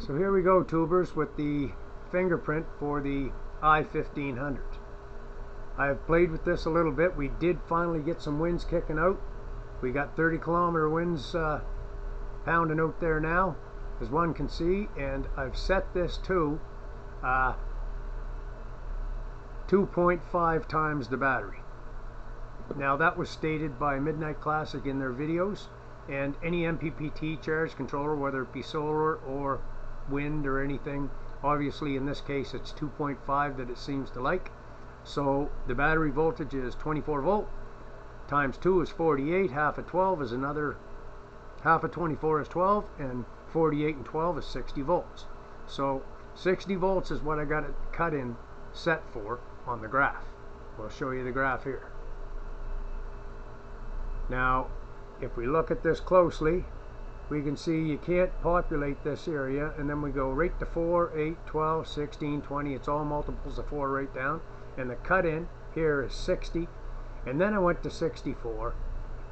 So here we go, tubers, with the fingerprint for the i1500. I have played with this a little bit. We did finally get some winds kicking out. We got 30-kilometer winds pounding out there now, as one can see, and I've set this to 2.5 times the battery. Now that was stated by Midnight Classic in their videos, and any MPPT charge controller, whether it be solar or wind or anything, obviously in this case it's 2.5 that it seems to like. So the battery voltage is 24 volt times 2 is 48, half of 12 is another, half of 24 is 12, and 48 and 12 is 60 volts. So 60 volts is what I got it cut in set for on the graph. We'll show you the graph here. Now if we look at this closely, we can see you can't populate this area, and then we go right to 4, 8, 12, 16, 20. It's all multiples of 4 right down, and the cut in here is 60, and then I went to 64,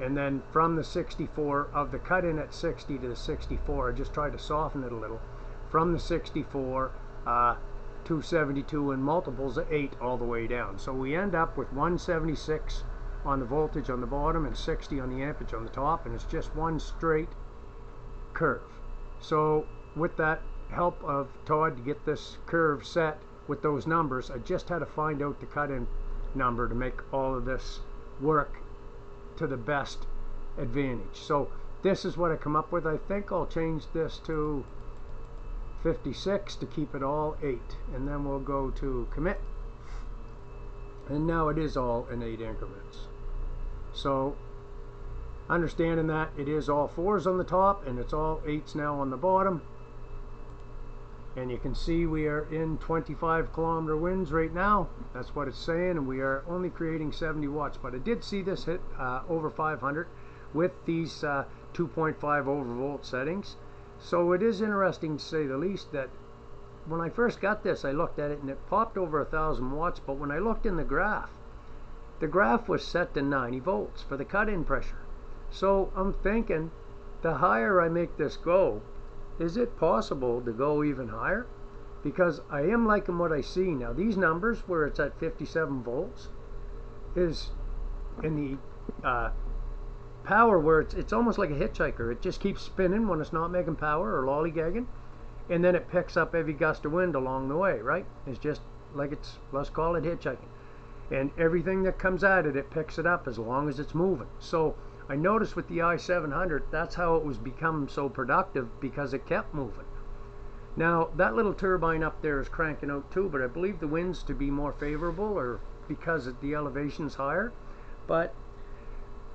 and then from the 64 of the cut in at 60 to the 64, I just tried to soften it a little. From the 64 272 and multiples of 8 all the way down. So we end up with 176 on the voltage on the bottom and 60 on the ampage on the top, and it's just one straight curve. So with that help of Todd to get this curve set with those numbers, I just had to find out the cut-in number to make all of this work to the best advantage. So this is what I come up with. I think I'll change this to 56 to keep it all 8, and then we'll go to commit, and now it is all in 8 increments. So understanding that it is all 4s on the top and it's all 8s now on the bottom, and you can see we are in 25-kilometer winds right now. That's what it's saying, and we are only creating 70 watts, but I did see this hit over 500 with these 2.5 overvolt settings. So it is interesting, to say the least, that when I first got this, I looked at it and it popped over 1,000 watts, but when I looked in the graph was set to 90 volts for the cut-in pressure. So I'm thinking, the higher I make this go, is it possible to go even higher? Because I am liking what I see. Now these numbers where it's at 57 volts is in the power where it's almost like a hitchhiker. It just keeps spinning when it's not making power or lollygagging, and then it picks up every gust of wind along the way, right? It's just like it's, let's call it hitchhiking. And everything that comes at it, it picks it up as long as it's moving. So I noticed with the i700, that's how it was becoming so productive, because it kept moving. Now that little turbine up there is cranking out too, but I believe the winds to be more favorable, or because the elevation's higher. But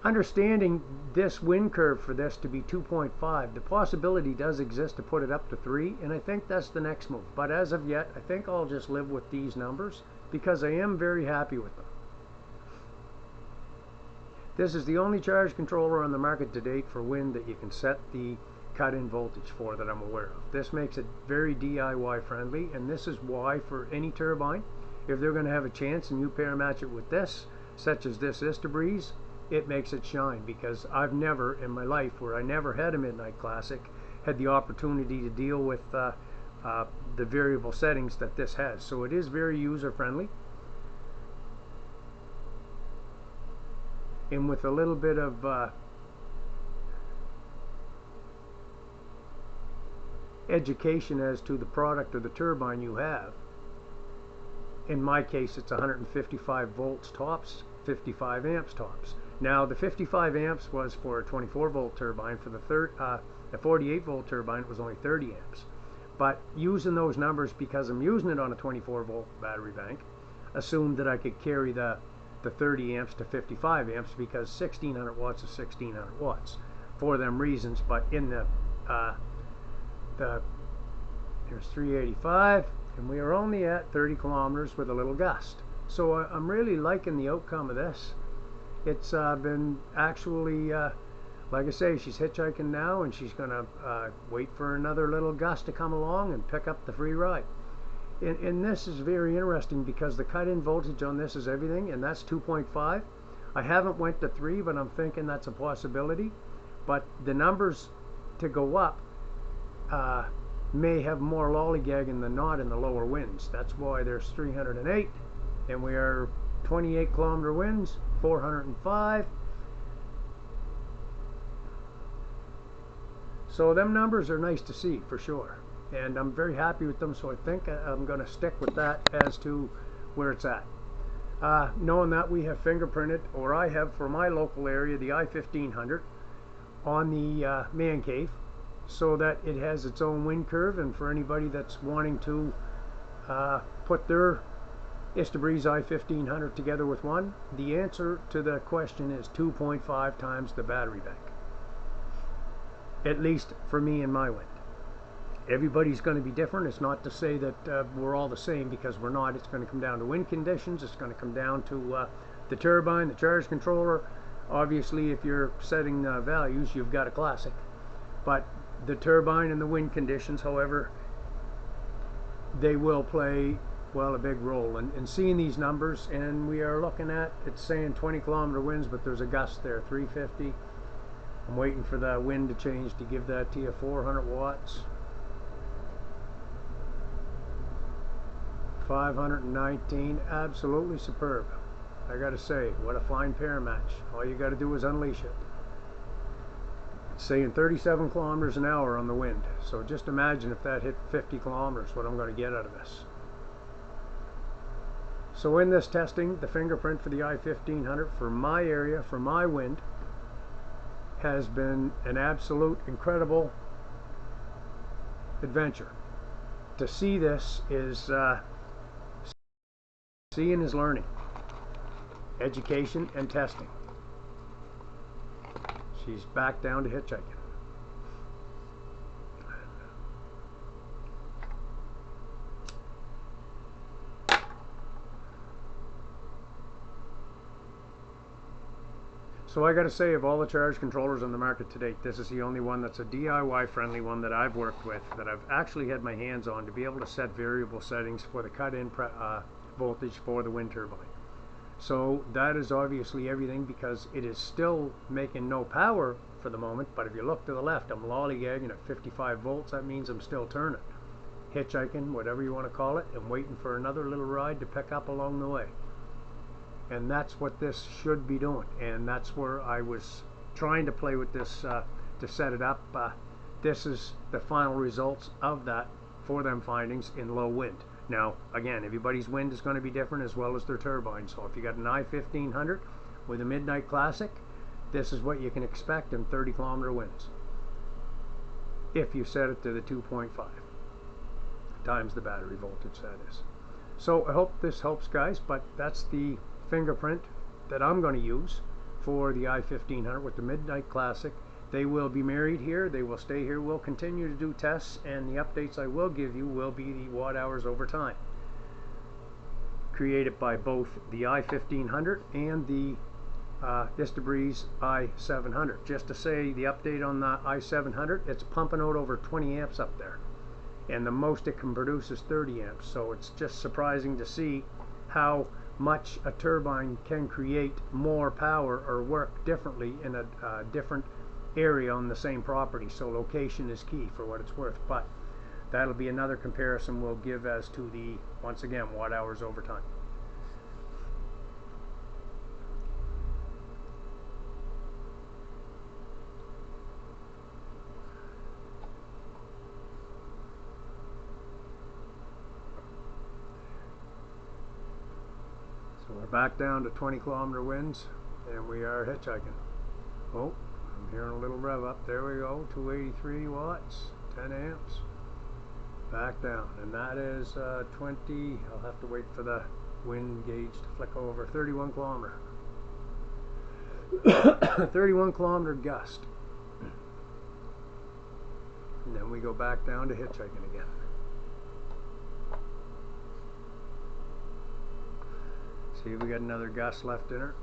understanding this wind curve for this to be 2.5, the possibility does exist to put it up to 3, and I think that's the next move. But as of yet, I think I'll just live with these numbers because I am very happy with them. This is the only charge controller on the market to date for wind that you can set the cut-in voltage for that I'm aware of. This makes it very DIY friendly, and this is why for any turbine, if they're going to have a chance and you pair match it with this, such as this ista breeze, it makes it shine, because I've never in my life, where I never had a Midnight Classic, had the opportunity to deal with the variable settings that this has. So it is very user friendly, and with a little bit of education as to the product or the turbine you have. In my case, it's 155 volts tops, 55 amps tops. Now the 55 amps was for a 24 volt turbine. For the 48 volt turbine, it was only 30 amps. But using those numbers, because I'm using it on a 24 volt battery bank, assumed that I could carry the 30 amps to 55 amps, because 1600 watts is 1600 watts for them reasons. But in there's 385, and we are only at 30 kilometers with a little gust. So I'm really liking the outcome of this. It's been actually, like I say, she's hitchhiking now, and she's gonna wait for another little gust to come along and pick up the free ride. And this is very interesting, because the cut-in voltage on this is everything, and that's 2.5. I haven't went to 3, but I'm thinking that's a possibility. But the numbers to go up may have more lollygagging than not in the lower winds. That's why there's 308, and we are 28 kilometer winds, 405. So them numbers are nice to see for sure, and I'm very happy with them, so I think I'm going to stick with that as to where it's at. Knowing that we have fingerprinted, or I have for my local area, the I-1500 on the man cave, so that it has its own wind curve, and for anybody that's wanting to put their Istabreeze I-1500 together with one, the answer to the question is 2.5 times the battery bank. At least for me and my wind. Everybody's going to be different. It's not to say that we're all the same, because we're not. It's going to come down to wind conditions. It's going to come down to the turbine, the charge controller. Obviously, if you're setting values, you've got a classic. But the turbine and the wind conditions, however, they will play, well, a big role. And seeing these numbers, and we are looking at, it's saying 20 kilometer winds, but there's a gust there, 350. I'm waiting for the wind to change to give that to you, 400 watts. 519, absolutely superb. I gotta say, what a fine pair match. All you gotta do is unleash it. It's saying 37 kilometers an hour on the wind, so just imagine if that hit 50 kilometers, what I'm going to get out of this. So in this testing, the fingerprint for the I-1500 for my area, for my wind, has been an absolute incredible adventure. To see this is seeing is learning. Education and testing. She's back down to hitchhiking. So I got to say, of all the charge controllers on the market to date, this is the only one that's a DIY friendly one that I've worked with, that I've actually had my hands on to be able to set variable settings for the cut-in voltage for the wind turbine. So that is obviously everything, because it is still making no power for the moment, but if you look to the left, I'm lollygagging at 55 volts. That means I'm still turning, hitchhiking, whatever you want to call it, and waiting for another little ride to pick up along the way. And that's what this should be doing, and that's where I was trying to play with this to set it up. This is the final results of that for them findings in low wind. Now again, everybody's wind is going to be different, as well as their turbine. So if you got an I-1500 with a Midnight Classic, this is what you can expect in 30 kilometer winds, if you set it to the 2.5 times the battery voltage, that is. So I hope this helps, guys, but that's the fingerprint that I'm going to use for the I-1500 with the Midnight Classic. They will be married here. They will stay here. We'll continue to do tests, and the updates I will give you will be the watt hours over time, created by both the I-1500 and the Istabreeze i700. Just to say, the update on the i700, it's pumping out over 20 amps up there, and the most it can produce is 30 amps. So it's just surprising to see how much a turbine can create more power or work differently in a different area on the same property. So location is key for what it's worth, but that'll be another comparison we'll give as to the, once again, watt hours over time. So we're back down to 20 kilometer winds, and we are hitchhiking. Oh, I'm hearing a little rev up. There we go, 283 watts, 10 amps. Back down, and that is 20, I'll have to wait for the wind gauge to flick over, 31 kilometer. 31 kilometer gust. And then we go back down to hitchhiking again. See, we got another gust left in her.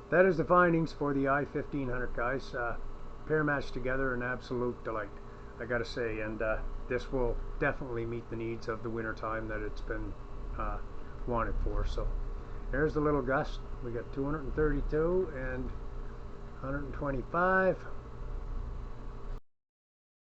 That is the findings for the I-1500, guys. Pair matched together, an absolute delight, I gotta say, and this will definitely meet the needs of the winter time that it's been wanted for. So there's the little gust. We got 232 and 125.